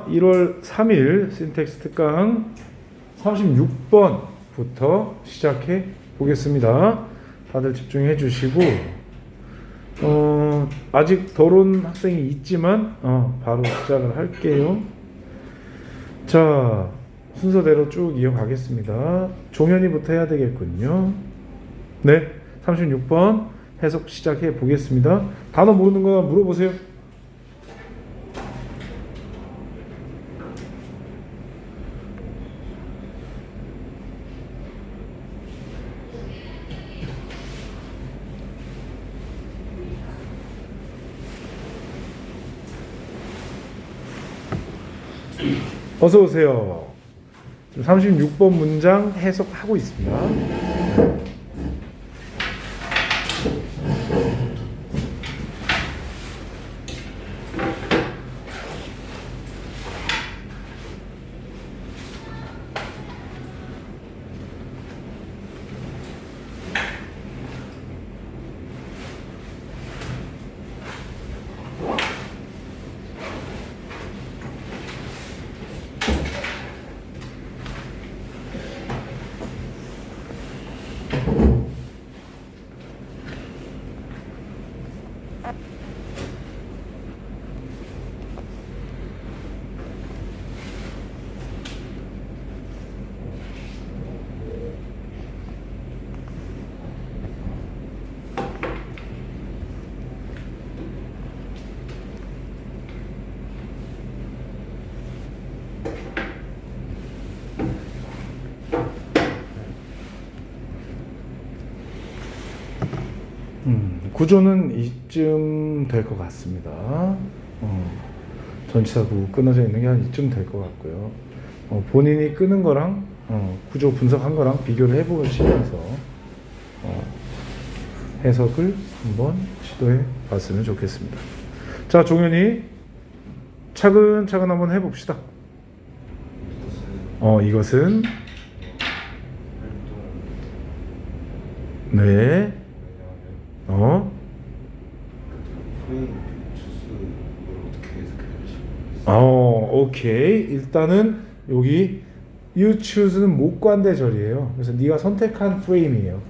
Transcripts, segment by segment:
1월 3일 신텍스 특강 36번부터 시작해 보겠습니다. 다들 집중해 주시고 아직 덜 온 학생이 있지만 바로 시작을 할게요. 자, 순서대로 쭉 이어가겠습니다. 종현이부터 해야 되겠군요. 네, 36번 해석 시작해 보겠습니다. 단어 모르는 거 물어보세요. 어서 오세요. 지금 36번 문장 해석하고 있습니다. 구조는 이쯤 될 것 같습니다. 전치사구 끊어져 있는 게 한 이쯤 될 것 같고요. 본인이 끄는 거랑 구조 분석한 거랑 비교를 해보시면서 해석을 한번 시도해 봤으면 좋겠습니다. 자, 종현이 차근차근 한번 해봅시다. 이것은 네. 오케이. 일단은 여기 you choose는 목관대절이에요. 그래서 네가 선택한 프레임이에요.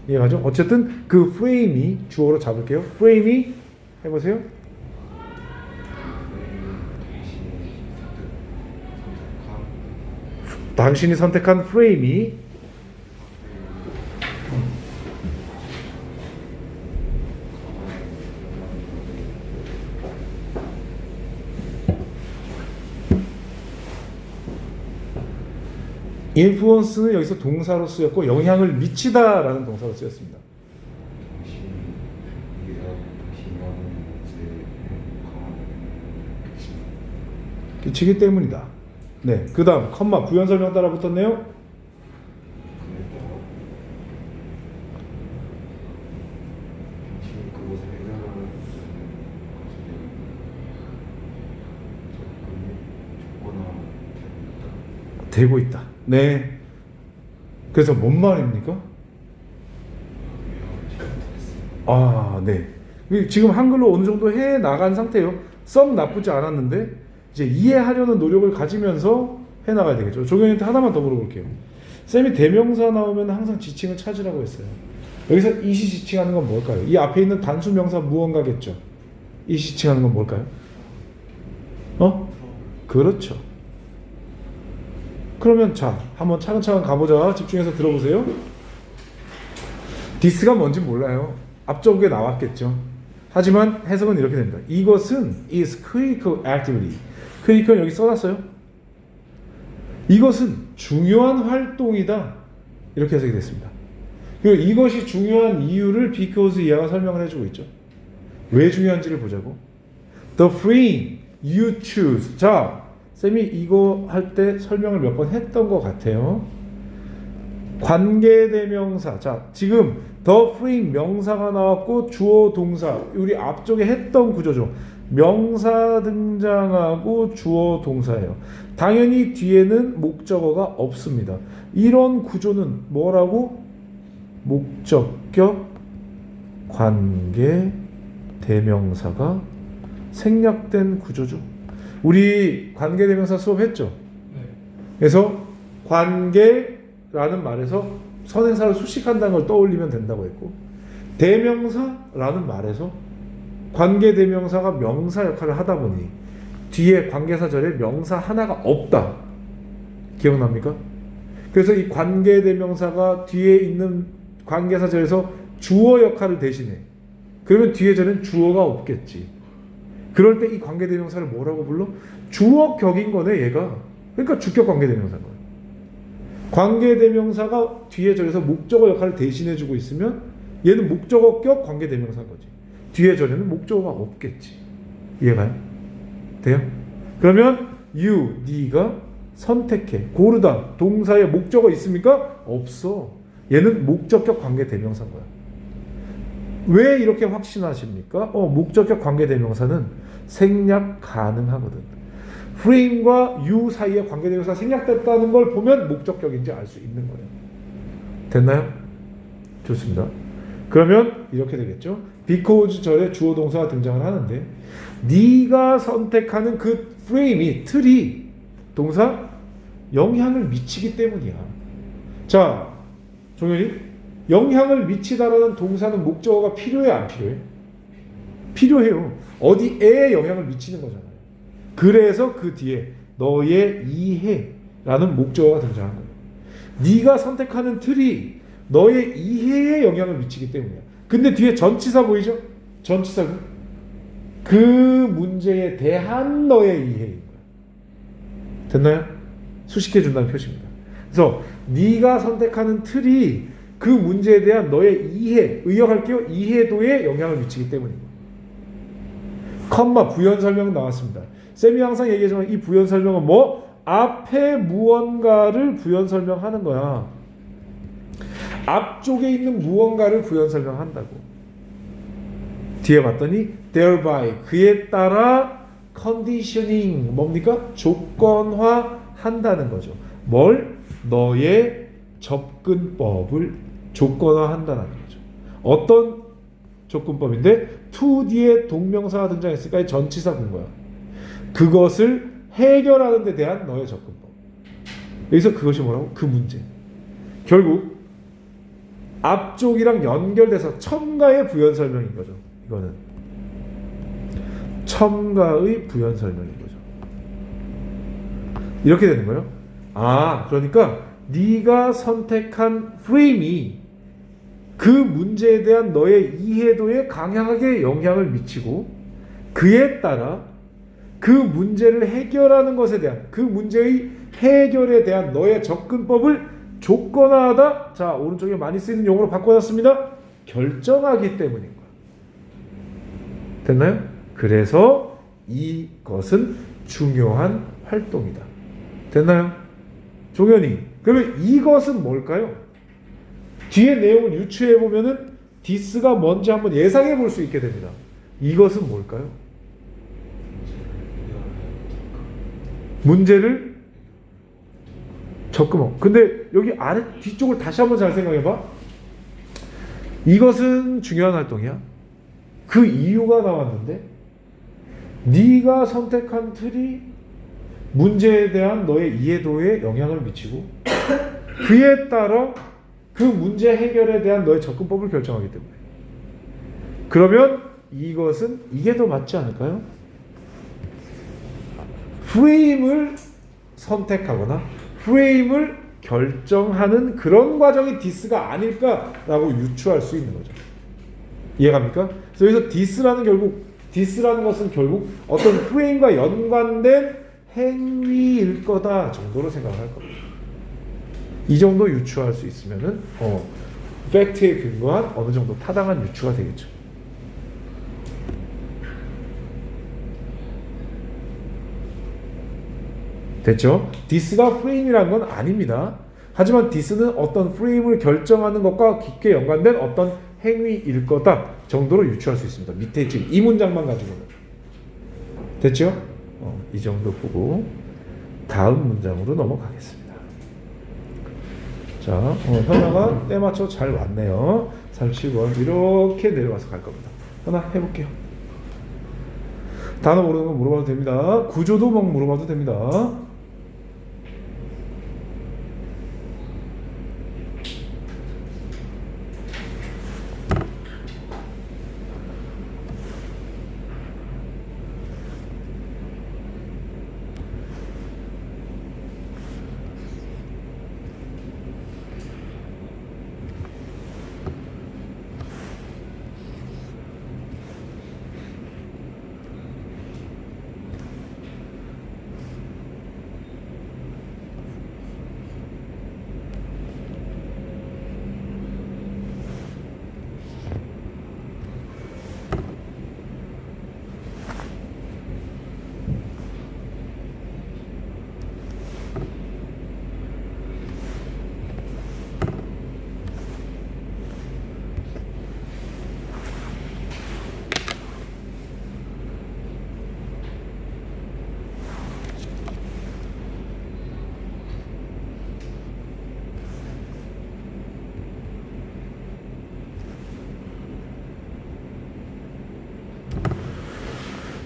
이해가죠? 어쨌든 그 프레임이 주어로 잡을게요. 프레임이 해보세요. 당신이 선택한 프레임이 influence는 여기서 동사로 쓰였고 영향을 미치다라는 동사로 쓰였습니다. 끼치기 때문이다. 네, 그 다음 컴마 부연 설명 따라 붙었네요. 되고 있다. 네. 그래서 뭔 말입니까? 네. 지금 한글로 어느 정도 해 나간 상태예요. 썩 나쁘지 않았는데 이제 이해하려는 노력을 가지면서 해 나가야 되겠죠. 종현이한테 하나만 더 물어볼게요. 쌤이 대명사 나오면 항상 지칭을 찾으라고 했어요. 여기서 이시 지칭하는 건 뭘까요? 이 앞에 있는 단수 명사 무언가겠죠. 이시 지칭하는 건 뭘까요? 그렇죠. 그러면 자, 한번 차근차근 가보자. 집중해서 들어보세요. this가 뭔지 몰라요. 앞쪽에 나왔겠죠. 하지만 해석은 이렇게 됩니다. 이것은 is critical activity. critical 여기 써놨어요. 이것은 중요한 활동이다. 이렇게 해석이 됐습니다. 그리고 이것이 중요한 이유를 because 이하가 설명을 해주고 있죠. 왜 중요한지를 보자고. The frame you choose. 자, 쌤이 이거 할 때 설명을 몇 번 했던 것 같아요. 관계대명사. 자, 지금 the frame 명사가 나왔고 주어 동사. 우리 앞쪽에 했던 구조죠. 명사 등장하고 주어 동사예요. 당연히 뒤에는 목적어가 없습니다. 이런 구조는 뭐라고? 목적격 관계 대명사가 생략된 구조죠. 우리 관계대명사 수업했죠? 네. 그래서 관계라는 말에서 선행사를 수식한다는 걸 떠올리면 된다고 했고, 대명사라는 말에서 관계대명사가 명사 역할을 하다 보니 뒤에 관계사절에 명사 하나가 없다. 기억납니까? 그래서 이 관계대명사가 뒤에 있는 관계사절에서 주어 역할을 대신해. 그러면 뒤에 절엔 주어가 없겠지. 그럴 때 이 관계대명사를 뭐라고 불러? 주어격인 거네, 얘가. 그러니까 주격 관계대명사인 거야. 관계대명사가 뒤에 절에서 목적어 역할을 대신해주고 있으면 얘는 목적어격 관계대명사인 거지. 뒤에 절에는 목적어가 없겠지. 이해가요? 돼요? 그러면 you, 네가 선택해, 고르다. 동사에 목적어 있습니까? 없어. 얘는 목적격 관계대명사인 거야. 왜 이렇게 확신하십니까? 목적격 관계대명사는 생략 가능하거든. frame과 you 사이에 관계대명사가 생략됐다는 걸 보면 목적격인지 알 수 있는 거예요. 됐나요? 좋습니다. 그러면 이렇게 되겠죠. because 절에 주어 동사가 등장을 하는데 네가 선택하는 그 frame이, 틀이 동사 영향을 미치기 때문이야. 자, 종현이, 영향을 미치다라는 동사는 목적어가 필요해, 안 필요해? 필요해요. 어디에 영향을 미치는 거잖아요. 그래서 그 뒤에 너의 이해라는 목적어가 등장한 거예요. 네가 선택하는 틀이 너의 이해에 영향을 미치기 때문이야. 근데 뒤에 전치사 보이죠? 전치사고 그 문제에 대한 너의 이해인 거야. 됐나요? 수식해 준다는 표시입니다. 그래서 네가 선택하는 틀이 그 문제에 대한 너의 이해, 의역할게요. 이해도에 영향을 미치기 때문입니다. 컴마 부연 설명 나왔습니다. 쌤이 항상 얘기하지만 이 부연 설명은 뭐? 앞에 무언가를 부연 설명하는 거야. 앞쪽에 있는 무언가를 부연 설명한다고. 뒤에 봤더니 thereby 그에 따라 conditioning 뭡니까? 조건화한다는 거죠. 뭘? 너의 접근법을 조건화한다는 거죠. 어떤 조건법인데 to 뒤에 동명사가 등장했으니까 전치사 군 거야. 그것을 해결하는 데 대한 너의 접근법. 여기서 그것이 뭐라고? 그 문제. 결국 앞쪽이랑 연결돼서 첨가의 부연 설명인 거죠. 이거는 첨가의 부연 설명인 거죠. 이렇게 되는 거예요. 그러니까 네가 선택한 프레임이 그 문제에 대한 너의 이해도에 강하게 영향을 미치고 그에 따라 그 문제를 해결하는 것에 대한 그 문제의 해결에 대한 너의 접근법을 조건화하다. 자, 오른쪽에 많이 쓰이는 용어로 바꿔놨습니다. 결정하기 때문인 거야. 됐나요? 그래서 이것은 중요한 활동이다. 됐나요? 종현이, 그러면 이것은 뭘까요? 뒤에 내용을 유추해 보면은 this가 뭔지 한번 예상해 볼 수 있게 됩니다. 이것은 뭘까요? 문제를 접근하고. 근데 여기 아래 뒤쪽을 다시 한번 잘 생각해 봐. 이것은 중요한 활동이야. 그 이유가 나왔는데 네가 선택한 틀이 문제에 대한 너의 이해도에 영향을 미치고 그에 따라 그 문제 해결에 대한 너의 접근법을 결정하기 때문에. 그러면 이것은 이게 더 맞지 않을까요? 프레임을 선택하거나 프레임을 결정하는 그런 과정이 this가 아닐까라고 유추할 수 있는 거죠. 이해갑니까? 그래서 여기서 this라는 것은 결국 어떤 프레임과 연관된 행위일 거다 정도로 생각할 겁니다. 이 정도 유추할 수 있으면은 팩트에 근거한 어느 정도 타당한 유추가 되겠죠. 됐죠? this가 프레임이라는 건 아닙니다. 하지만 this는 어떤 프레임을 결정하는 것과 깊게 연관된 어떤 행위일 거다 정도로 유추할 수 있습니다. 밑에 지금 이 문장만 가지고는. 됐죠? 이 정도 보고 다음 문장으로 넘어가겠습니다. 자, 현아가 때 맞춰 잘 왔네요. 37번 이렇게 내려와서 갈 겁니다. 현아 해볼게요. 단어 모르는 거 물어봐도 됩니다. 구조도 막 물어봐도 됩니다.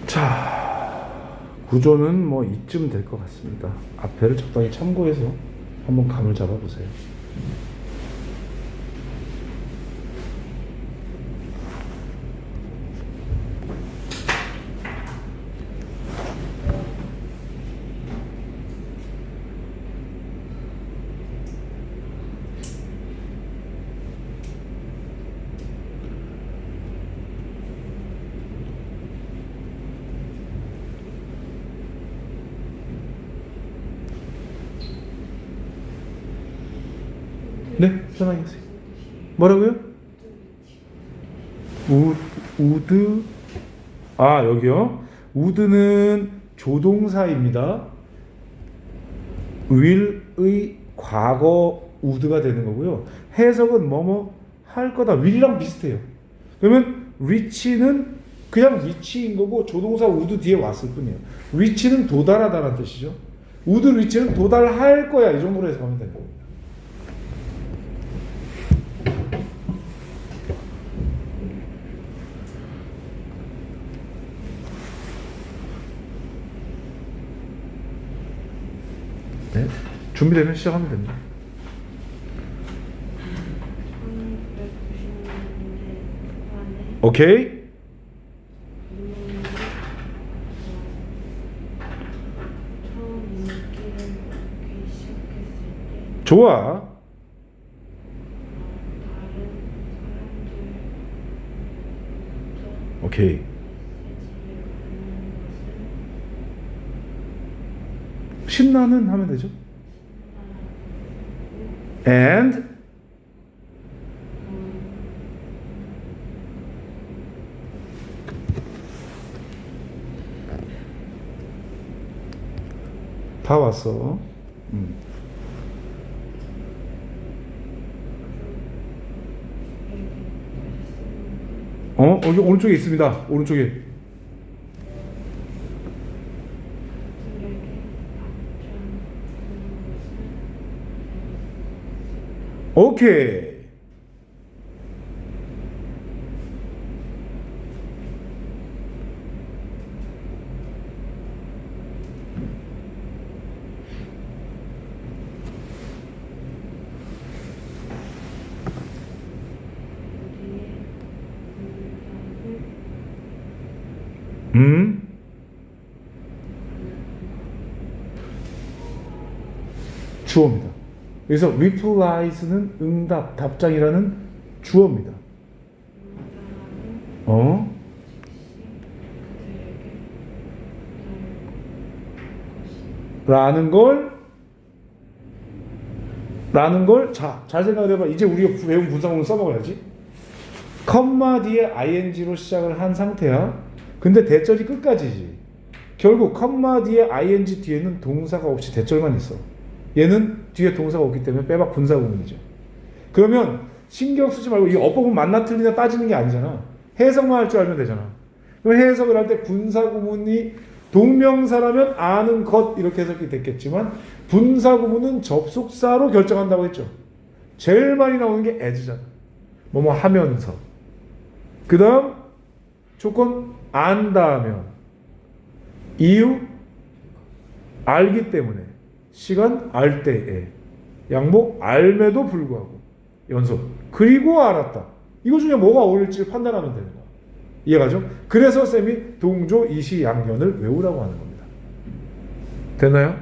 자, 구조는 뭐 이쯤 될 것 같습니다. 앞에를 적당히 참고해서 한번 감을 잡아보세요. 네, 편하게 하세요. 뭐라고요? 우드. 아, 여기요. 우드는 조동사입니다. will의 과거 우드가 되는 거고요. 해석은 뭐뭐 할 거다. will이랑 비슷해요. 그러면 reach는 그냥 reach인 거고 조동사 would 뒤에 왔을 뿐이에요. reach는 도달하다라는 뜻이죠. would reach는 도달할 거야. 이 정도로 해석하면 됩니다. 네. 준비되면 시작하면 됩니다. 1990년대 초반에 오케이. 처음 인기를 얻기 시작했을 때 좋아. 다른 사람들부터 오케이. 메시지를 받는 것은 신나는 하면 되죠. and 다 왔어. 여기 오른쪽에 있습니다. 오른쪽에. 오케이. 주어입니다. 그래서 replys는 응답, 답장이라는 주어입니다. 라는 걸 자, 잘 생각해봐. 이제 우리가 배운 분사구문 써먹어야지. 컴마 뒤에 ing로 시작을 한 상태야. 근데 대절이 끝까지지. 결국 컴마 뒤에 ing 뒤에는 동사가 없이 대절만 있어. 얘는 뒤에 동사가 없기 때문에 빼박 분사구문이죠. 그러면 신경 쓰지 말고 이 어법은 맞나 틀리나 따지는 게 아니잖아. 해석만 할 줄 알면 되잖아. 그럼 해석을 할 때 분사구문이 동명사라면 아는 것 이렇게 해석이 됐겠지만 분사구문은 접속사로 결정한다고 했죠. 제일 많이 나오는 게 as잖아. 뭐뭐 하면서. 그 다음 조건 안다 하면 이유 알기 때문에 시간 알 때에 양목 알매도 불구하고 연속 그리고 알았다. 이거 중에 뭐가 어울릴지 판단하면 되는 거야. 이해가죠? 그래서 쌤이 동조 이시양연을 외우라고 하는 겁니다. 됐나요?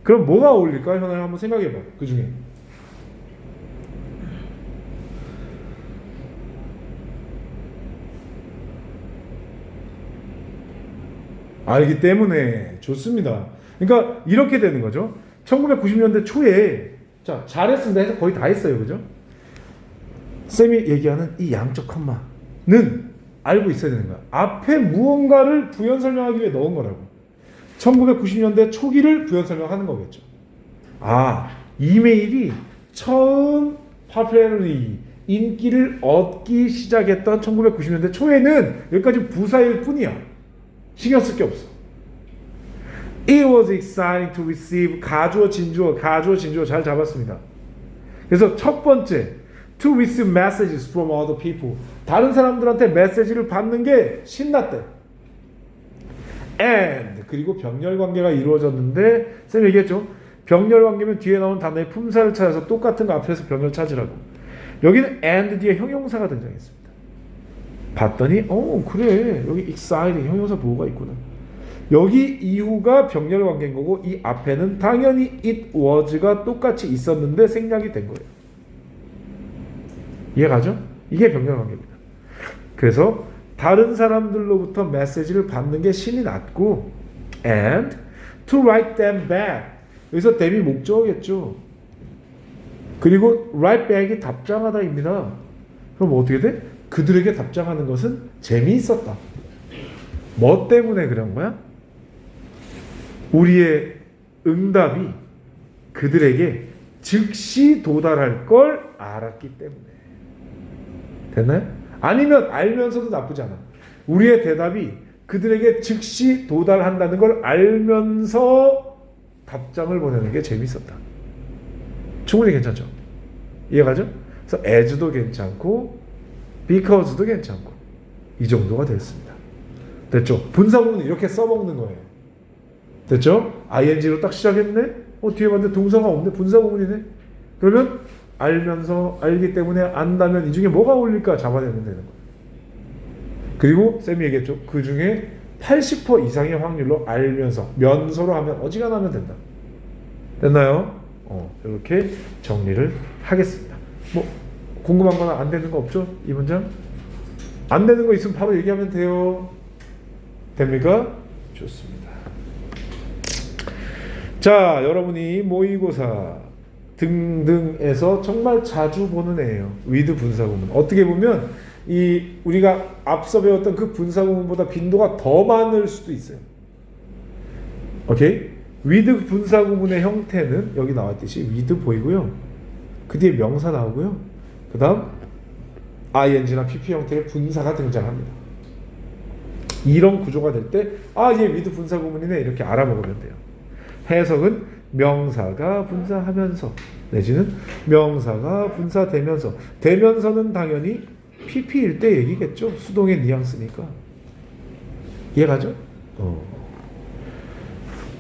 그럼 뭐가 어울릴까? 현아야 한번 생각해봐. 그 중에 알기 때문에 좋습니다. 그러니까 이렇게 되는 거죠. 1990년대 초에 자 잘했습니다 해서 거의 다 했어요. 그죠? 쌤이 얘기하는 이 양적 컴마는 알고 있어야 되는 거야. 앞에 무언가를 부연 설명하기 위해 넣은 거라고. 1990년대 초기를 부연 설명하는 거겠죠. 아, 이메일이 처음 popularity 인기를 얻기 시작했던 1990년대 초에는 여기까지 부사일 뿐이야. 신경 쓸 게 없어. It was exciting to receive 가주어 진주어 잘 잡았습니다. 그래서 첫 번째 to receive messages from other people 다른 사람들한테 메시지를 받는 게 신났대. And 그리고 병렬 관계가 이루어졌는데 쌤 얘기했죠. 병렬 관계면 뒤에 나온 단어의 품사를 찾아서 똑같은 거 앞에서 병렬 찾으라고. 여기는 and 뒤에 형용사가 등장했습니다. 봤더니 그래 여기 exciting 형용사 보호가 있구나. 여기 이후가 병렬 관계인 거고 이 앞에는 당연히 it was가 똑같이 있었는데 생략이 된 거예요. 이해가죠? 이게 병렬 관계입니다. 그래서 다른 사람들로부터 메시지를 받는 게 신이 났고 and to write them back 여기서 them이 목적어겠죠. 그리고 write back이 답장하다입니다. 그럼 어떻게 돼? 그들에게 답장하는 것은 재미있었다. 뭐 때문에 그런 거야? 우리의 응답이 그들에게 즉시 도달할 걸 알았기 때문에. 됐나요? 아니면 알면서도 나쁘지 않아. 우리의 대답이 그들에게 즉시 도달한다는 걸 알면서 답장을 보내는 게 재밌었다. 충분히 괜찮죠? 이해가죠? 그래서 as도 괜찮고 because도 괜찮고 이 정도가 됐습니다. 됐죠? 분사구문은 이렇게 써먹는 거예요. 됐죠? ing로 딱 시작했네? 뒤에 봤는데 동사가 없네? 분사구문이네? 그러면 알면서 알기 때문에 안다면 이 중에 뭐가 어울릴까 잡아내면 되는 거예요. 그리고 쌤이 얘기했죠. 그 중에 80% 이상의 확률로 알면서 면서로 하면 어지간하면 된다. 됐나요? 이렇게 정리를 하겠습니다. 뭐 궁금한 거나 안 되는 거 없죠? 이 문장? 안 되는 거 있으면 바로 얘기하면 돼요. 됩니까? 좋습니다. 자, 여러분이 모의고사 등등에서 정말 자주 보는 애예요. with 분사구문. 어떻게 보면 이 우리가 앞서 배웠던 그 분사구문보다 빈도가 더 많을 수도 있어요. 오케이? with 분사구문의 형태는 여기 나왔듯이 with 보이고요. 그 뒤에 명사 나오고요. 그 다음 ing나 pp 형태의 분사가 등장합니다. 이런 구조가 될 때 얘 with 분사구문이네 이렇게 알아먹으면 돼요. 해석은 명사가 분사하면서 내지는 명사가 분사되면서 되면서는 당연히 pp일 때 얘기겠죠. 수동의 뉘앙스니까. 이해가죠?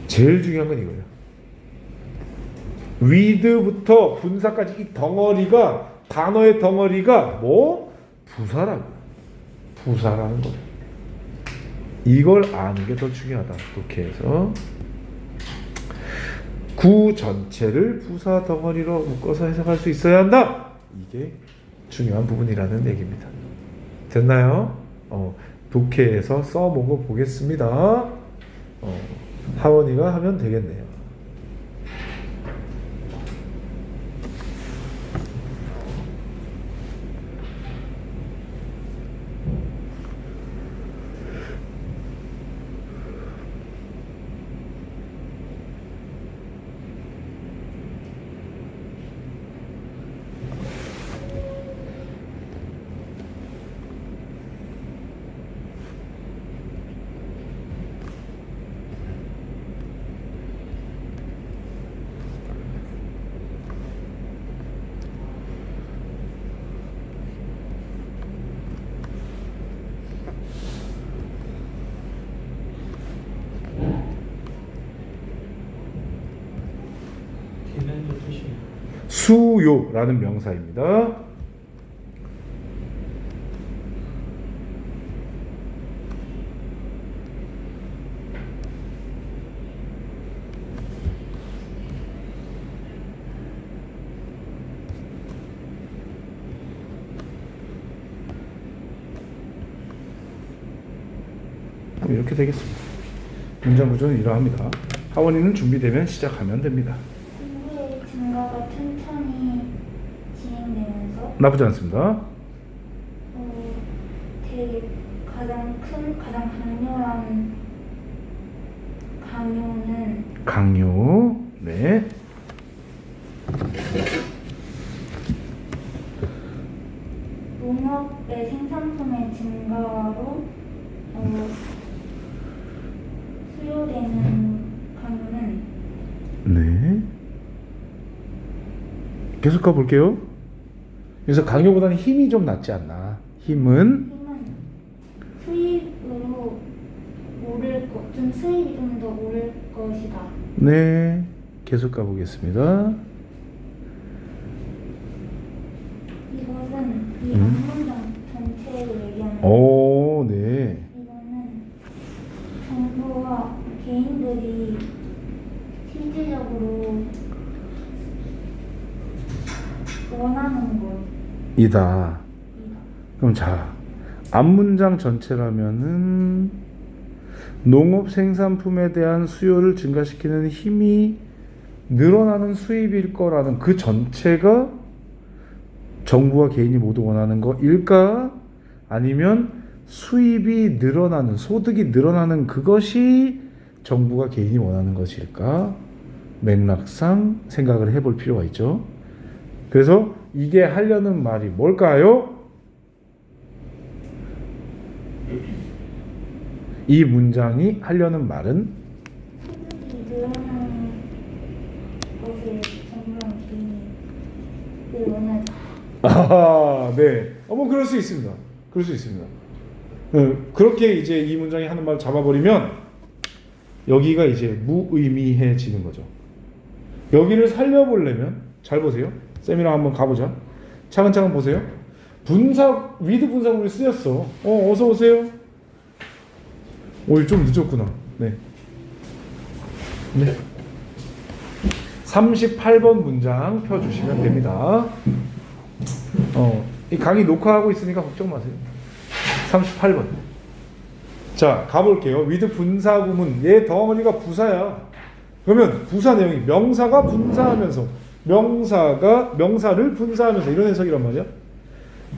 제일 중요한 건 이거예요. with부터 분사까지 이 덩어리가 단어의 덩어리가 뭐? 부사라고. 부사라는 거예요. 이걸 아는 게 더 중요하다. 독해에서 구 전체를 부사 덩어리로 묶어서 해석할 수 있어야 한다. 이게 중요한 부분이라는 얘기입니다. 됐나요? 독해에서 써보고 보겠습니다. 하원이가 하면 되겠네요. 디맨드 뜻이에요. 수요라는 명사입니다. 이렇게 되겠습니다. 문장 구조는 이러합니다. 하원이는 준비되면 시작하면 됩니다. 인구의 증가가 천천히 진행되면서 나쁘지 않습니다. 되게 가장 강렬한 강요는 강요. 네. 농업의 생산품의 증가로 수요되는 강요는 네. 계속 가볼게요. 그래서 강요보다는 힘이 좀 낫지 않나. 힘은 수입으로 좀 수입이 좀 더 오를 것이다. 네. 계속 가보겠습니다. 이것은 이 문장 전체를 얘기하는 오, 네. 이거는 정부와 개인들이 실질적으로 원하는 이다. 것이다. 그럼 자, 앞문장 전체라면은 농업 생산품에 대한 수요를 증가시키는 힘이 늘어나는 수입일 거라는 그 전체가 정부와 개인이 모두 원하는 거일까? 아니면 수입이 늘어나는, 소득이 늘어나는 그것이 정부가 개인이 원하는 것일까? 맥락상 생각을 해볼 필요가 있죠. 그래서 이게 하려는 말이 뭘까요? 이 문장이 하려는 말은 소득이 늘어나는 것을 정부랑 개인이 원하지. 아, 네. 뭐 그럴 수 있습니다. 그럴 수 있습니다. 그렇게 이제 이 문장이 하는 말 잡아버리면 여기가 이제 무의미해지는 거죠. 여기를 살려보려면 잘 보세요. 쌤이랑 한번 가보자. 차근차근 보세요. 분사 위드 분사구문이 쓰였어. 어서 오세요. 오늘 좀 늦었구나. 네. 네. 38번 문장 펴주시면 됩니다. 이 강의 녹화하고 있으니까 걱정 마세요. 38번. 자, 가볼게요. 위드 분사구문. 얘 덩어리가 부사야. 그러면 부사 내용이 명사가 분사하면서 명사를 분사하면서 이런 해석이란 말이야.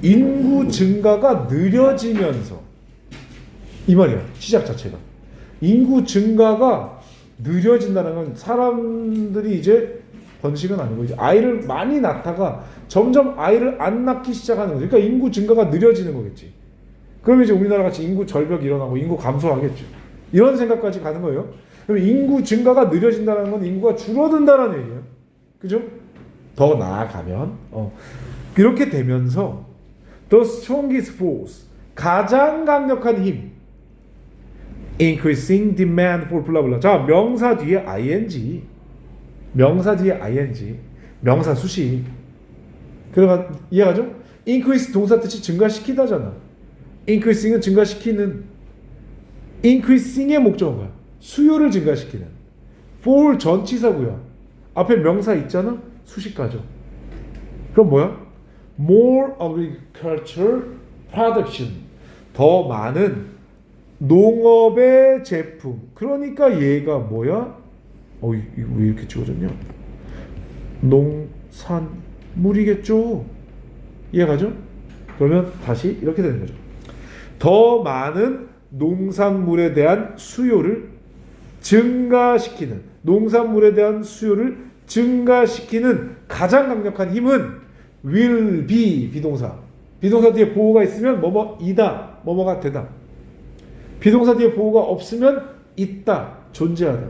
인구 증가가 느려지면서 이 말이야. 시작 자체가. 인구 증가가 느려진다는 건 사람들이 이제 번식은 아니고 이제 아이를 많이 낳다가 점점 아이를 안 낳기 시작하는 거죠. 그러니까 인구 증가가 느려지는 거겠지. 그러면 이제 우리나라 같이 인구 절벽이 일어나고 인구 감소하겠죠. 이런 생각까지 가는 거예요. 그럼 인구 증가가 느려진다는 건 인구가 줄어든다는 얘기예요. 그죠? 더 나아가면 이렇게 되면서 the strongest force 가장 강력한 힘 increasing demand for 블라블라. 자, 명사 뒤에 ing. 명사 뒤에 ing. 명사 수식. 그러니까 이해하죠? increase 동사 뜻이 증가시키다잖아. increasing은 증가시키는. increasing의 목적은 뭐야? 수요를 증가시키는. for 전치사고요. 앞에 명사 있잖아? 수식가죠. 그럼 뭐야? more agricultural production. 더 많은 농업의 제품. 그러니까 얘가 뭐야? 이거 왜 이렇게 찍어졌냐? 농산물이겠죠. 이해가죠? 그러면 다시 이렇게 되는 거죠. 더 많은 농산물에 대한 수요를 증가시키는, 농산물에 대한 수요를 증가시키는 가장 강력한 힘은 will be 비동사. 비동사 뒤에 보호가 있으면 뭐뭐이다, 뭐뭐가 되다. 비동사 뒤에 보호가 없으면 있다, 존재하다.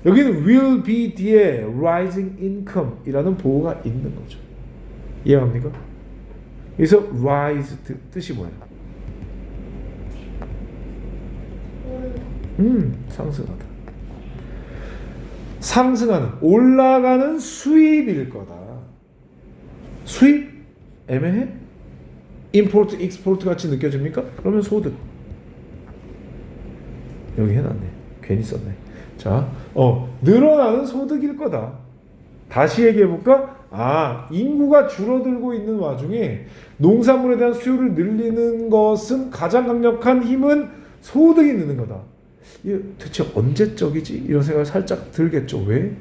여기는 will be 뒤에 rising income 이라는 보호가 있는 거죠. 이해합니까? 그래서 rise 뜻이 뭐예요? 상승하다. 상승하는, 올라가는 수입일 거다. 수입? 애매해? 임포트, 익스포트 같이 느껴집니까? 그러면 소득. 여기 해놨네. 괜히 썼네. 자, 늘어나는 소득일 거다. 다시 얘기해볼까? 인구가 줄어들고 있는 와중에 농산물에 대한 수요를 늘리는 것은 가장 강력한 힘은 소득이 느는 거다. 이게 대체 언제적이지? 이런 생각이 살짝 들겠죠. 왜?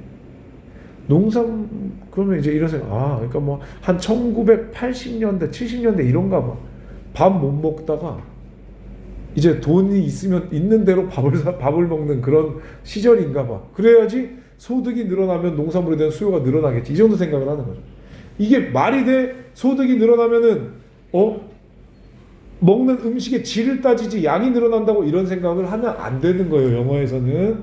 그러면 이제 이런 생각, 그러니까 뭐 한 1980년대, 70년대 이런가 봐. 밥 못 먹다가 이제 돈이 있으면 있는 대로 밥을 먹는 그런 시절인가 봐. 그래야지 소득이 늘어나면 농산물에 대한 수요가 늘어나겠지. 이 정도 생각을 하는 거죠. 이게 말이 돼? 소득이 늘어나면은 먹는 음식의 질을 따지지 양이 늘어난다고 이런 생각을 하면 안 되는 거예요. 영어에서는.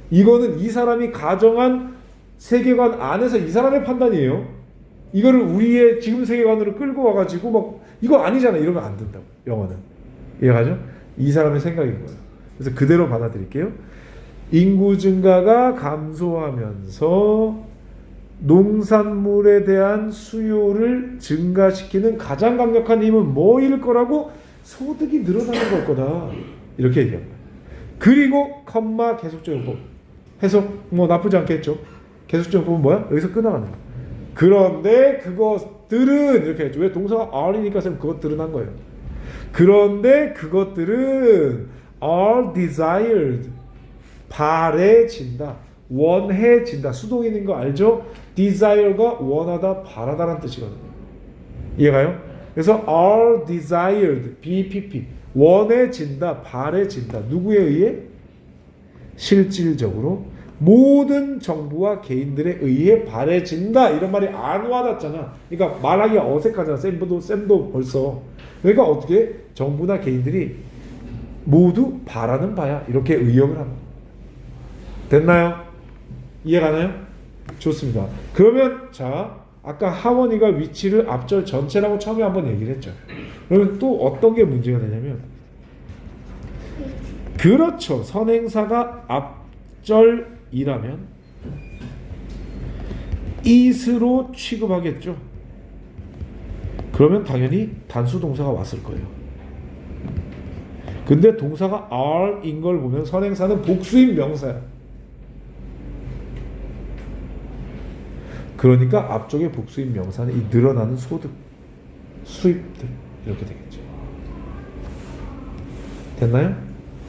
이거는 이 사람이 가정한 세계관 안에서 이 사람의 판단이에요. 이거를 우리의 지금 세계관으로 끌고 와가지고 막 이거 아니잖아 이러면 안 된다고. 영어는. 이해가죠? 이 사람의 생각인 거예요. 그래서 그대로 받아들일게요. 인구 증가가 감소하면서 농산물에 대한 수요를 증가시키는 가장 강력한 힘은 뭐일 거라고? 소득이 늘어나는 걸 거다. 이렇게 얘기한 거예요. 그리고 컴마 계속적 용법. 해석 뭐 나쁘지 않겠죠. 계속적 용법은 뭐야? 여기서 끊어가는 거야. 그런데 그것들은 이렇게 했죠. 왜 동사가 are이니까 쌤 그것들은 한 거예요. 그런데 그것들은 are desired 바래진다. 원해진다. 수동인인 거 알죠? desire가 원하다, 바라다라는 뜻이거든요. 이해가요? 그래서 are desired, BPP 원해진다, 바래진다. 누구에 의해? 실질적으로 모든 정부와 개인들에 의해 바래진다. 이런 말이 안 와닿잖아. 그러니까 말하기가 어색하잖아. 쌤도 벌써. 그러니까 어떻게? 정부나 개인들이 모두 바라는 바야. 이렇게 의역을 합니다. 됐나요? 이해가나요? 좋습니다. 그러면 자 아까 하원이가 위치를 앞절 전체라고 처음에 한번 얘기를 했죠. 그러면 또 어떤 게 문제가 되냐면 그렇죠. 선행사가 앞절이라면 it으로 취급하겠죠. 그러면 당연히 단수 동사가 왔을 거예요. 근데 동사가 are인 걸 보면 선행사는 복수인 명사야. 그러니까 앞쪽에 복수인 명사는 이 늘어나는 소득, 수입들 이렇게 되겠죠. 됐나요?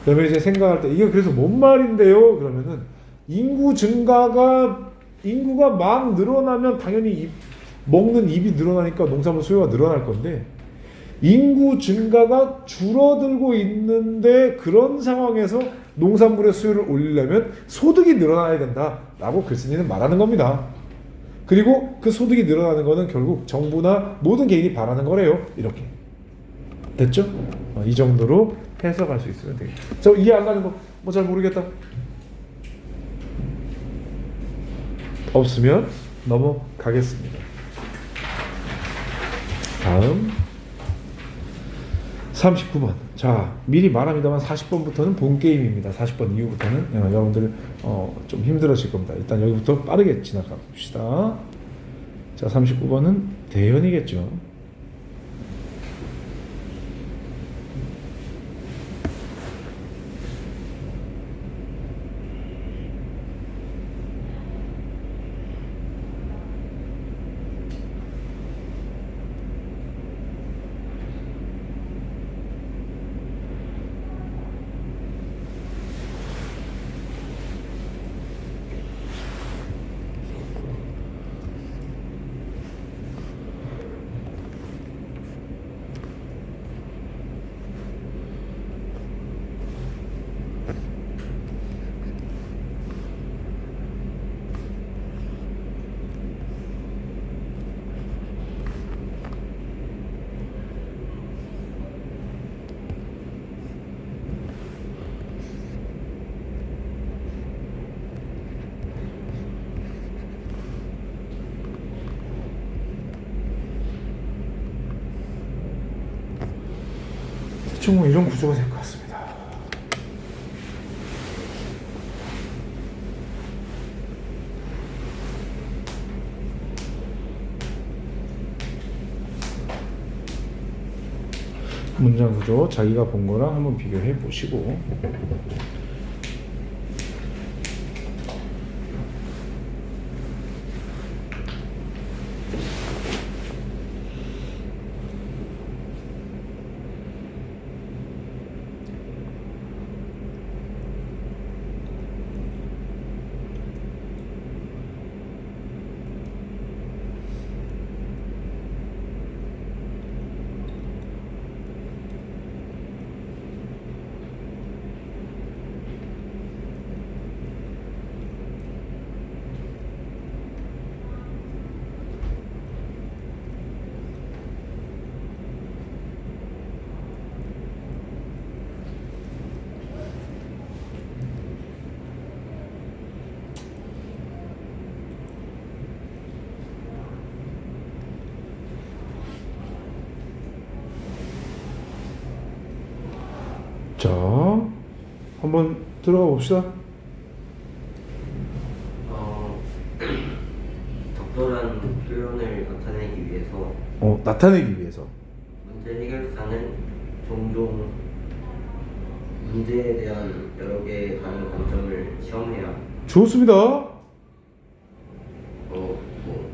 그러면 이제 생각할 때 이게 그래서 뭔 말인데요? 그러면은 인구가 막 늘어나면 당연히 먹는 입이 늘어나니까 농산물 수요가 늘어날 건데 인구 증가가 줄어들고 있는데 그런 상황에서 농산물의 수요를 올리려면 소득이 늘어나야 된다라고 글쓴이는 말하는 겁니다. 그리고 그 소득이 늘어나는 거는 결국 정부나 모든 개인이 바라는 거래요. 이렇게. 됐죠? 이 정도로 해석할 수 있으면 되겠죠. 저 이해 안 가는 거 뭐 잘 모르겠다. 없으면 넘어가겠습니다. 다음 39번. 자, 미리 말합니다만 40번부터는 본 게임입니다. 40번 이후부터는 여러분들 좀 힘들어질 겁니다. 일단 여기부터 빠르게 지나가 봅시다. 자, 39번은 대연이겠죠. 대충 뭐 이런 구조가 될 것 같습니다. 문장 구조 자기가 본 거랑 한번 비교해 보시고. 자, 한번 들어가 봅시다. 적절한 표현을 나타내기 위해서 나타내기 위해서. 문제 해결사는 종종 문제에 대한 여러 개의 다른 관점을 시험해야 좋습니다.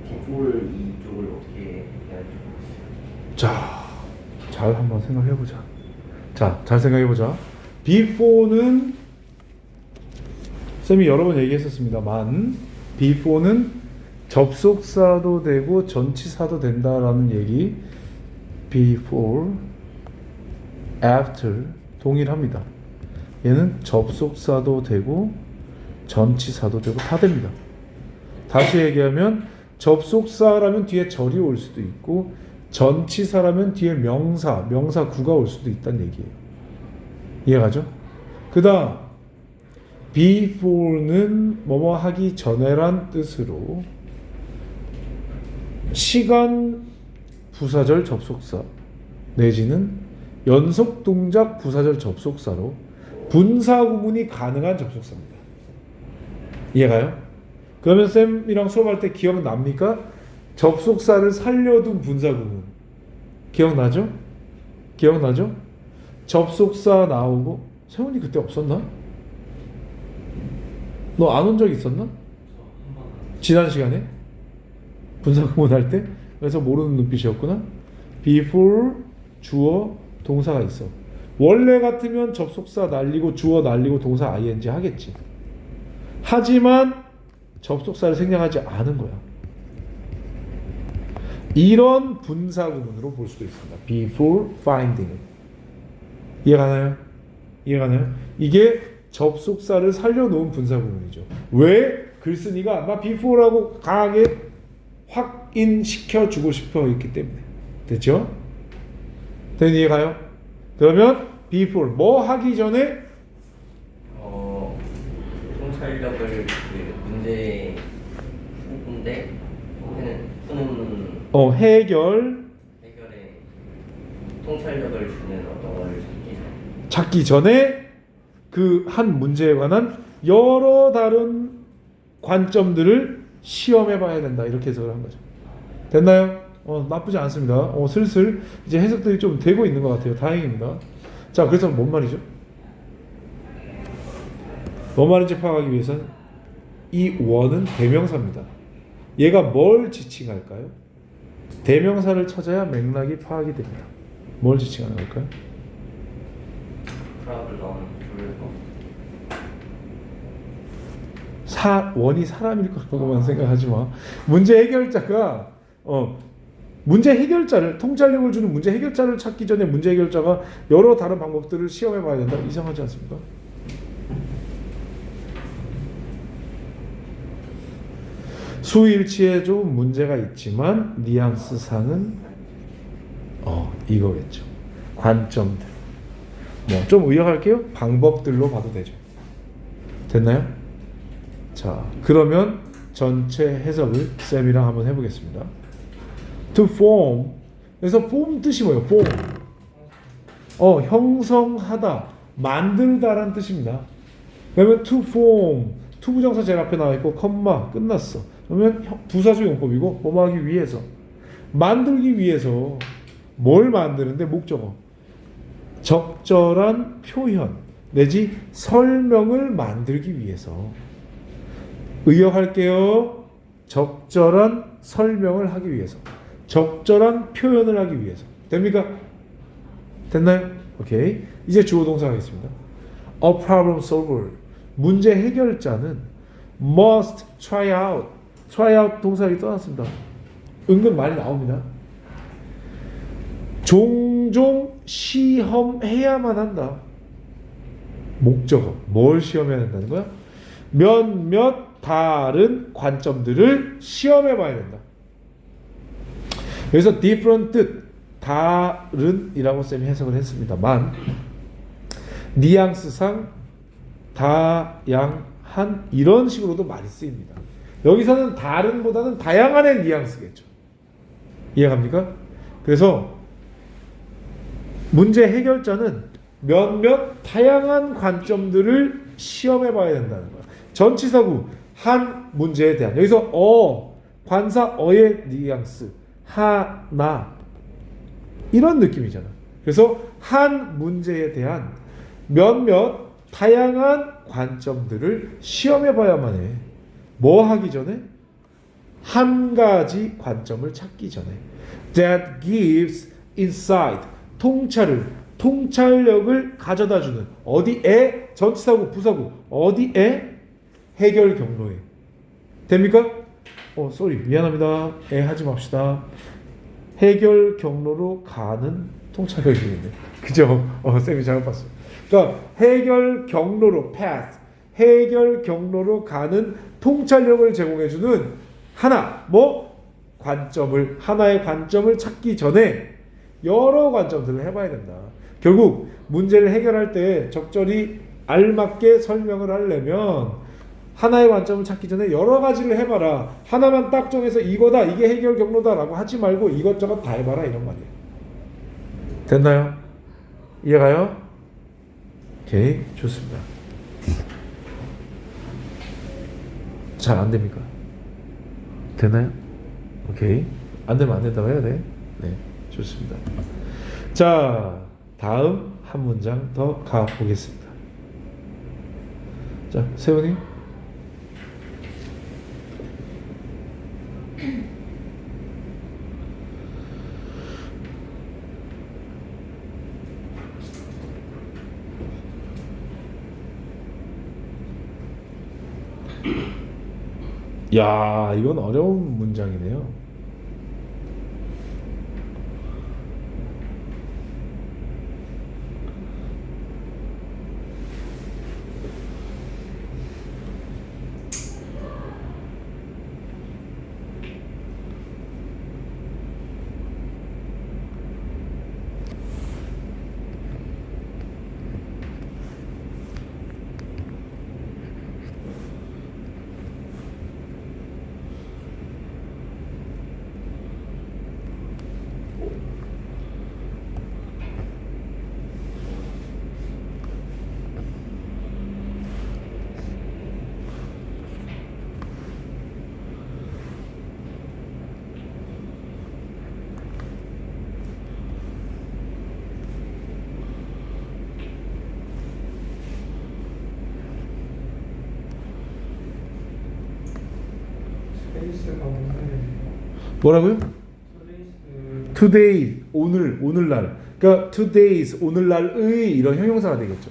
비폴 이쪽을 어떻게 해야 할지 모르겠어요. 자, 잘 한번 생각해 보자. 자, 잘 생각해 보자. before는 쌤이 여러 번 얘기했었습니다만 before는 접속사도 되고 전치사도 된다라는 얘기. before, after 동일합니다. 얘는 접속사도 되고 전치사도 되고 다 됩니다. 다시 얘기하면 접속사라면 뒤에 절이 올 수도 있고 전치사라면 뒤에 명사, 명사구가 올 수도 있다는 얘기예요. 이해가죠? 그 다음 before는 뭐뭐 하기 전에란 뜻으로 시간 부사절 접속사 내지는 연속 동작 부사절 접속사로 분사 구문이 가능한 접속사입니다. 이해가요? 그러면 쌤이랑 수업할 때 기억납니까? 접속사를 살려둔 분사 구문 기억나죠? 기억나죠? 접속사 나오고 세훈이 그때 없었나? 너 안 온 적 있었나? 지난 시간에? 분사 구문 할 때? 그래서 모르는 눈빛이었구나. before 주어 동사가 있어. 원래 같으면 접속사 날리고 주어 날리고 동사 ing 하겠지. 하지만 접속사를 생략하지 않은 거야. 이런 분사 구문으로 볼 수도 있습니다. before finding. 이해가나요? 이해가나요? 이게 접속사를 살려놓은 분사 구문이죠. 왜? 글쓴이가 나 before라고 강하게 확인시켜주고 싶어 있기 때문에. 됐죠? 된 이해가요? 그러면 before 뭐 하기 전에 통찰력을 문제 푸는데 푸는 해결 해결에 통찰력을 주는 언어를 찾기 전에 그 한 문제에 관한 여러 다른 관점들을 시험해 봐야 된다. 이렇게 해석을 한 거죠. 됐나요? 나쁘지 않습니다. 슬슬 이제 해석들이 좀 되고 있는 것 같아요. 다행입니다. 자, 그래서 뭔 말이죠? 뭔 말인지 파악하기 위해서는 이 원은 대명사입니다. 얘가 뭘 지칭할까요? 대명사를 찾아야 맥락이 파악이 됩니다. 뭘 지칭하는 걸까요? 원이 사람일 거라고만 생각하지 마. 문제 해결자가 문제 해결자를 통찰력을 주는 문제 해결자를 찾기 전에 문제 해결자가 여러 다른 방법들을 시험해 봐야 된다. 이상하지 않습니까? 수일치에 좀 문제가 있지만 뉘앙스상은 이거겠죠. 관점들. 뭐 좀 의역할게요. 방법들로 봐도 되죠. 됐나요? 자, 그러면 전체 해석을 쌤이랑 한번 해보겠습니다. To form. 그래서 form 뜻이 뭐예요? form. 형성하다, 만들다라는 뜻입니다. 그러면 to form. to 부정사 제일 앞에 나와 있고 컴마 끝났어. 그러면 부사적 용법이고 뭐뭐 하기 위해서, 만들기 위해서 뭘 만드는데 목적어. 적절한 표현 내지 설명을 만들기 위해서 의역할게요. 적절한 설명을 하기 위해서 적절한 표현을 하기 위해서 됩니까? 됐나요? 오케이. 이제 주어 동사 하겠습니다. A problem solver 문제 해결자는 must try out 동사를 떠났습니다. 은근 많이 나옵니다. 종종 시험해야만 한다. 목적어 뭘 시험해야 된다는 거야? 몇몇 다른 관점들을 시험해 봐야 된다. 그래서 different 뜻 다른이라고 쌤이 해석을 했습니다만 뉘앙스상 다양한 이런 식으로도 많이 쓰입니다. 여기서는 다른보다는 다양한의 뉘앙스겠죠. 이해갑니까? 그래서 문제 해결자는 몇몇 다양한 관점들을 시험해 봐야 된다는 거야. 전치사구 한 문제에 대한 여기서 관사 어의 뉘앙스 하나 이런 느낌이잖아. 그래서 한 문제에 대한 몇몇 다양한 관점들을 시험해 봐야만 해. 뭐 하기 전에? 한 가지 관점을 찾기 전에. That gives insight. 통찰력을 가져다주는. 어디에? 전치사구, 부사구. 어디에? 해결 경로에. 됩니까? 미안합니다. 하지 맙시다. 해결 경로로 가는 통찰력이겠네. 그죠? 쌤이 잘못 봤어요. 그러니까 해결 경로로 path, 해결 경로로 가는 통찰력을 제공해주는 하나의 관점을 찾기 전에 여러 관점들을 해봐야 된다. 결국 문제를 해결할 때 적절히 알맞게 설명을 하려면 하나의 관점을 찾기 전에 여러 가지를 해봐라. 하나만 딱 정해서 이거다, 이게 해결 경로다라고 하지 말고 이것저것 다 해봐라 이런 말이에요. 됐나요? 이해가요? 오케이, 좋습니다. 잘 안 됩니까? 되나요? 오케이. 안 되면 안 된다고 해야 돼. 네, 좋습니다. 자, 다음 한 문장 더 가보겠습니다. 자, 세훈이. 야, 이건 어려운 문장이네요. 뭐라고요? today 오늘날. 그러니까 today's 오늘날의 이런 형용사가 되겠죠.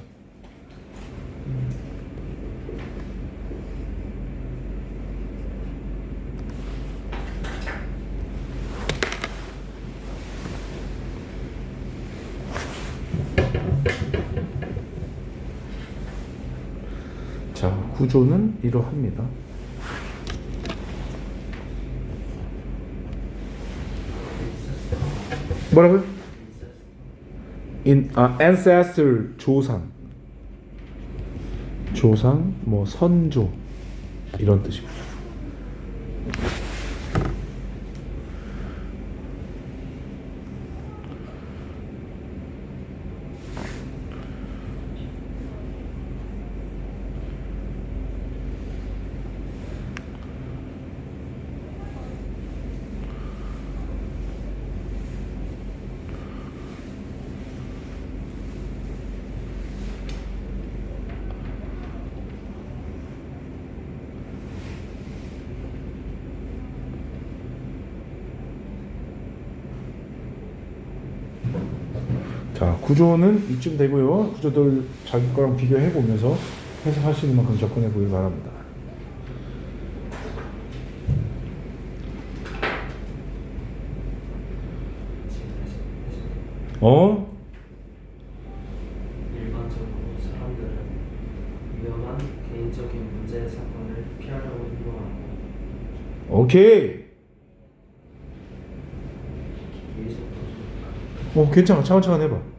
자, 구조는 이러합니다. 뭐라고요? ancestor 조상, 뭐 선조 이런 뜻입니다. 자, 구조는 이쯤 되고요. 구조들 자기 거랑 비교해 보면서 해석할 수 있는 만큼 접근해 보길 바랍니다. 어? 일반적으로 사람들은 위험한 개인적인 문제 사건을 피하려고 행동하고 오케이. 계속 괜찮아. 차근차근 해봐.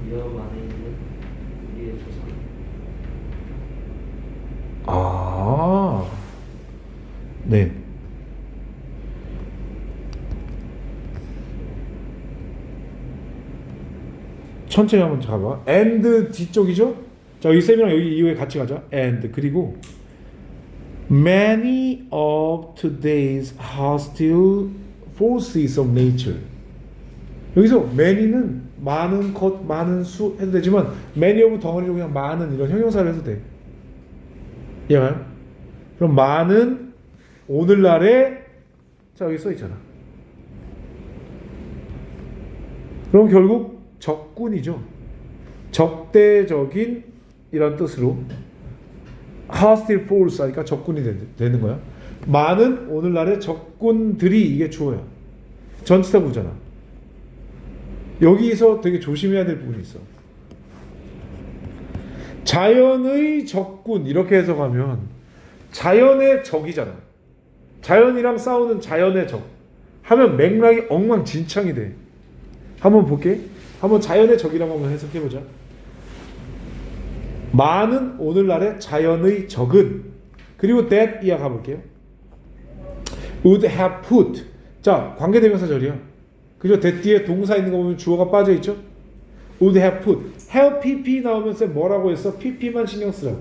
위험 안에 있는 우리의 조상 아, 네. 천천히 한번 가봐. and 뒤쪽이죠? 자, 여기 쌤이랑 여기 이후에 같이 가자. and 그리고 many of today's hostile forces of nature. 여기서 many는 많은 것, 많은 수 해도 되지만 many of 덩어리로 그냥 많은 이런 형용사를 해도 돼. 이해가요? 그럼 많은 오늘날의 자 여기 써 있잖아. 그럼 결국 적군이죠. 적대적인 이런 뜻으로 hostile force 하니까 적군이 되는 거야. 많은 오늘날의 적군들이 이게 주어야. 전치사 구잖아. 여기서 되게 조심해야 될 부분이 있어. 자연의 적군 이렇게 해석하면 자연의 적이잖아. 자연이랑 싸우는 자연의 적 하면 맥락이 엉망진창이 돼. 한번 볼게. 한번 자연의 적이라고 한번 해석해보자. 많은 오늘날의 자연의 적은 그리고 that 이하 가볼게요. would have put 자 관계대명사 절이야. 그죠? that 뒤에 동사 있는 거 보면 주어가 빠져있죠? would have put have pp 나오면 쌤 뭐라고 했어? pp만 신경 쓰라고.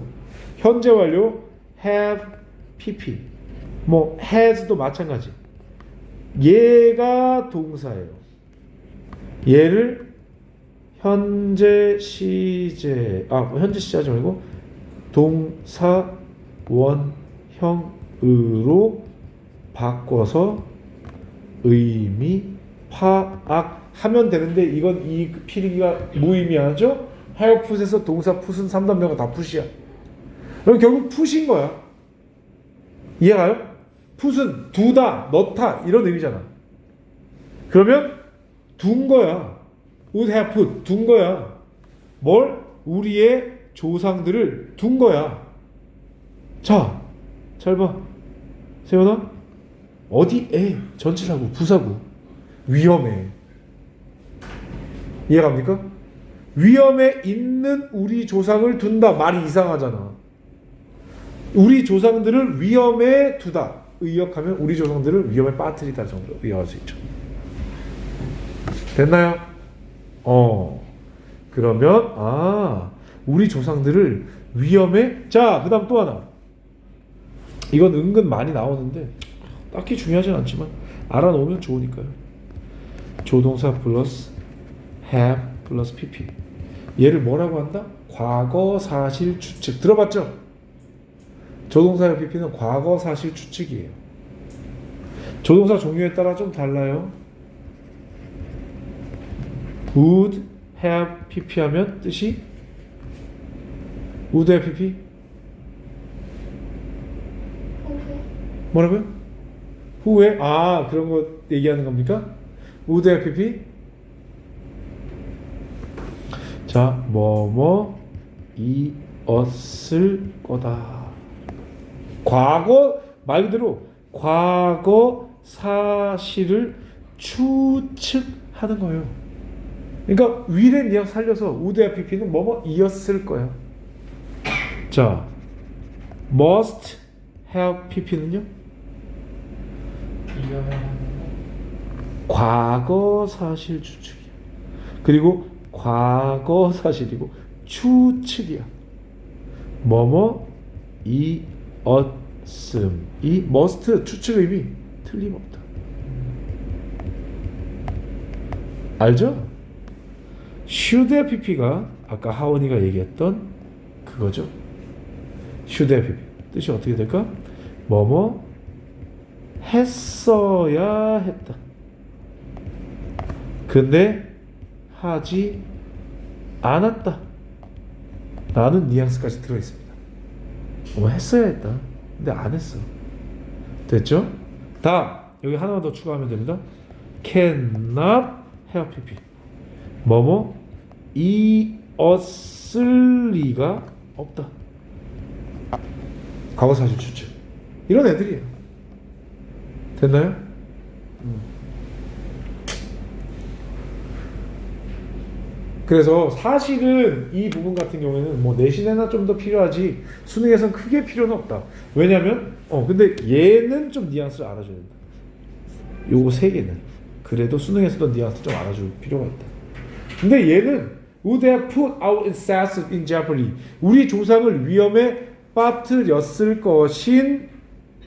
현재 완료 have pp 뭐 has도 마찬가지. 얘가 동사예요. 얘를 현재 시제 현재 시제 하지 말고 동사 원형으로 바꿔서 의미 파악하면 되는데 이건 이 필기가 무의미하죠? have put에서 동사 put은 3단명가 다 put이야. 그럼 결국 put인 거야. 이해가요? put은 두다, 넣다 이런 의미잖아. 그러면 둔 거야. would have put 둔 거야. 뭘? 우리의 조상들을 둔 거야. 자, 잘 봐. 세연아, 어디에? 전치사구, 부사구. 위험해. 이해갑니까? 위험에 있는 우리 조상을 둔다. 말이 이상하잖아. 우리 조상들을 위험에 두다. 의역하면 우리 조상들을 위험에 빠뜨리다 정도로 의역할 수 있죠. 됐나요? 그러면 우리 조상들을 위험에 자, 그 다음 또 하나. 이건 은근 많이 나오는데 딱히 중요하진 않지만 알아놓으면 좋으니까요. 조동사 플러스 have 플러스 pp. 얘를 뭐라고 한다? 과거 사실 추측. 들어봤죠? 조동사의 pp는 과거 사실 추측이에요. 조동사 종류에 따라 좀 달라요. would have pp 하면 뜻이 would have pp 뭐라고요? 후에? 그런 거 얘기하는 겁니까? would have pp 자, 이었을 거다. 과거 말 그대로 과거 사실을 추측하는 거예요. 그러니까 위의 뉘앙 살려서 would have pp는 이었을 거야. 자, must have pp는요? 과거 사실 추측이야. 그리고 과거 사실이고 추측이야. 이었음. 이 must 추측 의미 틀림없다. 알죠? should have pp가 아까 하원이가 얘기했던 그거죠. should have pp 뜻이 어떻게 될까? 했어야 했다. 근데 하지 않았다 라는 뉘앙스까지 들어있습니다. 했어야 했다. 근데 안 했어. 됐죠? 다음 여기 하나만 더 추가하면 됩니다. cannot have pp. 뭐뭐 이었을 리가 없다. 과거사실 추측. 이런 애들이에요. 됐나요? 그래서 사실은 이 부분 같은 경우에는 뭐 내신에나 좀 더 필요하지 수능에선 크게 필요는 없다. 왜냐면 근데 얘는 좀 뉘앙스를 알아줘야 된다. 요거 세 개는 그래도 수능에서도 뉘앙스 좀 알아줄 필요가 있다. 근데 얘는 would have put our ancestors in jeopardy. 우리 조상을 위험에 빠뜨렸을 것인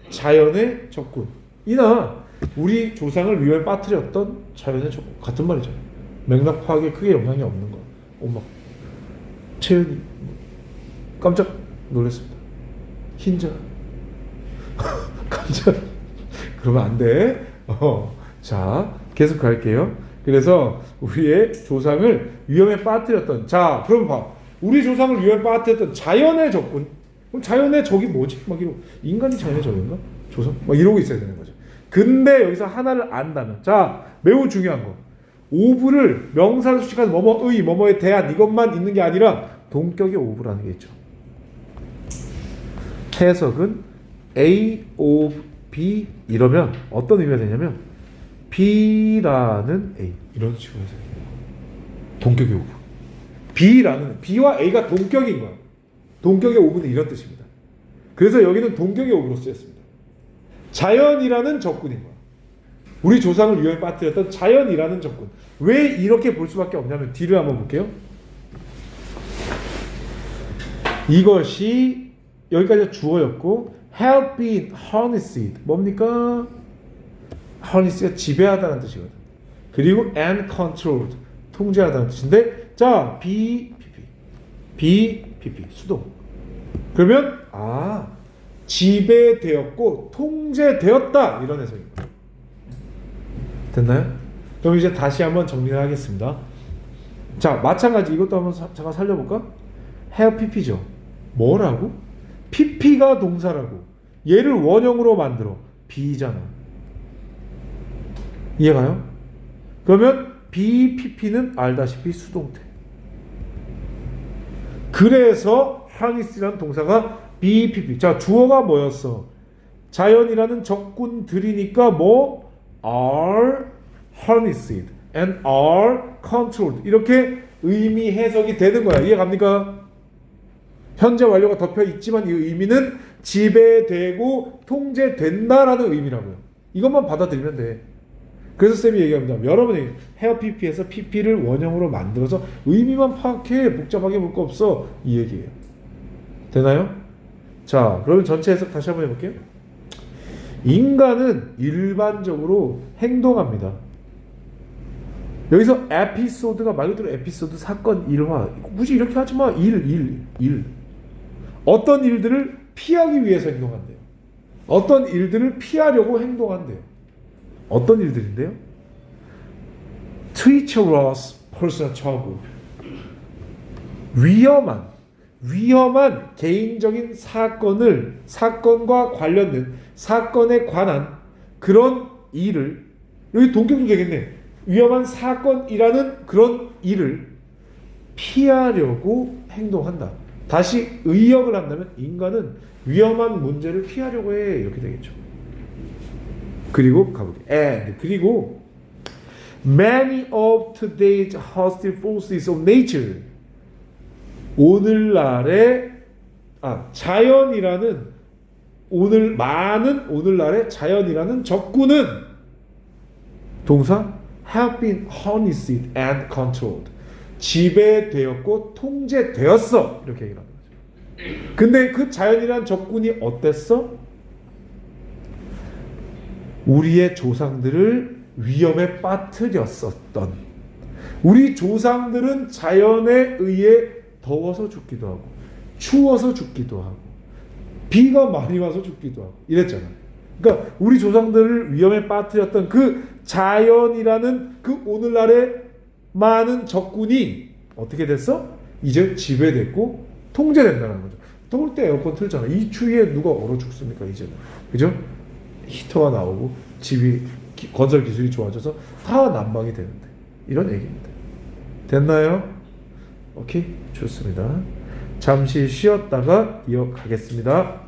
자연의 적군. 이나 우리 조상을 위험에 빠뜨렸던 자연의 적군. 같은 말이죠. 맥락 파악에 크게 영향이 없는 거. 엄마 채연이 깜짝 놀랐습니다. 흰자 깜짝 그러면 안 돼. 자 계속 갈게요. 그래서 우리의 조상을 위험에 빠뜨렸던 자 그럼 봐. 우리 조상을 위험에 빠뜨렸던 자연의 적군. 그럼 자연의 적이 뭐지? 막 이러고 인간이 자연의 적인가? 조상? 막 이러고 있어야 되는 거죠. 근데 여기서 하나를 안다면 자 매우 중요한 거 오브를 명사로 수식하는 뭐뭐의 뭐뭐에 대한 이것만 있는 게 아니라 동격의 오브라는 게 있죠. 해석은 A of B 이러면 어떤 의미가 되냐면 B라는 A 이런 식으로 해석해요. 동격의 오브. B라는 B와 A가 동격인 거야. 동격의 오브는 이런 뜻입니다. 그래서 여기는 동격의 오브로 쓰였습니다. 자연이라는 적군인 거야. 우리 조상을 위험에 빠뜨렸던 자연이라는 적군. 왜 이렇게 볼 수밖에 없냐면 뒤를 한번 볼게요. 이것이 여기까지 주어였고 have been harnessed 뭡니까? harness가 지배하다는 뜻이거든. 그리고 and controlled 통제하다는 뜻인데 자 BPP 수동. 그러면 지배되었고 통제되었다 이런 해석입니다. 됐나요? 그럼 이제 다시 한번 정리를 하겠습니다. 자 마찬가지 이것도 한번 잠깐 살려볼까? have pp죠. 뭐라고? pp가 동사라고 얘를 원형으로 만들어 be잖아. 이해가요? 그러면 BPP는 알다시피 수동태. 그래서 harness라는 동사가 BPP. 자 주어가 뭐였어? 자연이라는 적군들이니까 뭐 are harnessed and are controlled 이렇게 의미 해석이 되는 거야. 이해 갑니까? 현재 완료가 덮여 있지만 이 의미는 지배되고 통제된다라는 의미라고요. 이것만 받아들이면 돼. 그래서 쌤이 얘기합니다. 여러분이 have pp에서 pp를 원형으로 만들어서 의미만 파악해. 복잡하게 볼 거 없어. 이 얘기예요. 되나요? 자, 그러면 전체 해석 다시 한번 해볼게요. 인간은 일반적으로 행동합니다. 여기서 에피소드가 말 그대로 에피소드 사건 일화 굳이 이렇게 하지 마. 일 어떤 일들을 피하기 위해서 행동한대요. 어떤 일들을 피하려고 행동한대요. 어떤 일들인데요? treacherous personal trouble 위험한 개인적인 사건과 관련된 사건에 관한 그런 일을 여기 동격도 되겠네. 위험한 사건이라는 그런 일을 피하려고 행동한다. 다시 의역을 한다면 인간은 위험한 문제를 피하려고 해. 이렇게 되겠죠. 그리고 가볼게요. 그리고 many of today's hostile forces of nature 오늘날의 자연이라는 많은 오늘날의 자연이라는 적군은 동사 have been harnessed and controlled 지배되었고 통제되었어 이렇게 얘기를 하는 거죠. 근데 그 자연이라는 적군이 어땠어? 우리의 조상들을 위험에 빠뜨렸었던 우리 조상들은 자연에 의해 더워서 죽기도 하고 추워서 죽기도 하고 비가 많이 와서 죽기도 하고 이랬잖아요. 그러니까 우리 조상들을 위험에 빠뜨렸던 그 자연이라는 그 오늘날의 많은 적군이 어떻게 됐어? 이제 지배됐고 통제된다는 거죠. 더울 때 에어컨 틀잖아. 이 추위에 누가 얼어 죽습니까 이제는. 그죠? 히터가 나오고 집이 건설 기술이 좋아져서 다 난방이 되는데 이런 얘기입니다. 됐나요? 오케이, 좋습니다. 잠시 쉬었다가 이어가겠습니다.